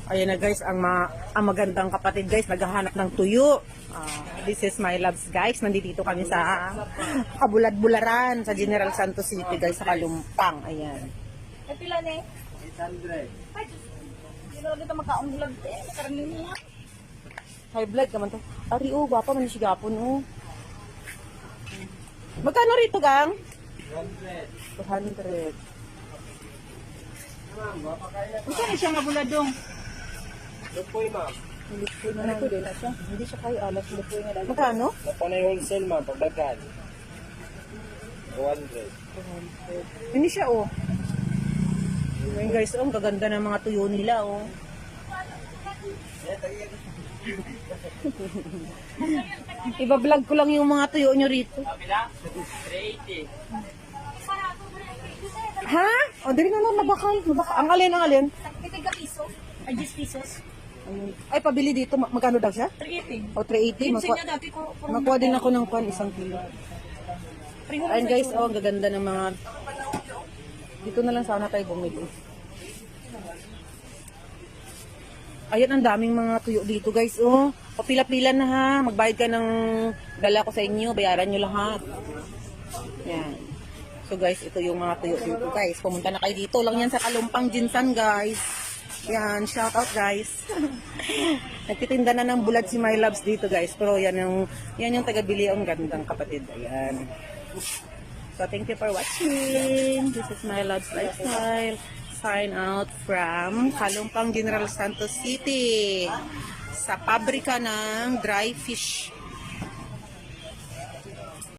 Ayan na guys, ang magandang kapatid guys, naghahanap ng tuyo. This is my loves guys. Nandito kami sa Kabulad-Bularan, sa General Santos City guys, sa Kalumpang. Ayan. Ay, pila ni? 800. Ay, hindi na kita magkaong vlog eh. Karangin niya. High blood ka man to. Ari, oh, gwapa man si Gapon, oh. Magkano rito, gang? 100. 200. Saan siya mabuladong? Lupoy, ma'am. Lipoy na lang din siya. Hindi siya kayo alas. Lipoy na lang. Magkano? Napanay wholesale, ma'am. Pagdagan. 200. Hindi siya, oh. Ngayon guys, oh, ang gaganda ng mga tuyo nila, oh. Iba-vlog ko lang yung mga tuyo nyo rito. Kabila? 380. Ha? O, dali na lang, mabakal. Ang alin, ang alin? Kitiga piso? Ay, 10 pesos? Ay, pabili dito. Magkano daw siya? 380. O, 380. Pinsin niya dati ko. Makuha din ako ng kwan, 1 kilo. Ayun guys, oh, ang gaganda ng mga... Dito na lang sana tayo bumili. Ayan, ang daming mga tuyo dito guys, oh. Papila-pila na ha. Magbayad ka ng dala ko sa inyo. Bayaran nyo lahat. Yan. So guys, ito yung mga tuyo dito guys. Pumunta na kayo dito. Lang yan sa Kalumpang Jinsan guys. Yan, shout out guys. Nagtitinda na ng bulad si My Loves dito guys. Pero yan yung taga-bili ang gandang kapatid. Ayan. So thank you for watching. This is My Loves Lifestyle. Sign out from Kalumpang General Santos City. Sa pabrika ng dry fish.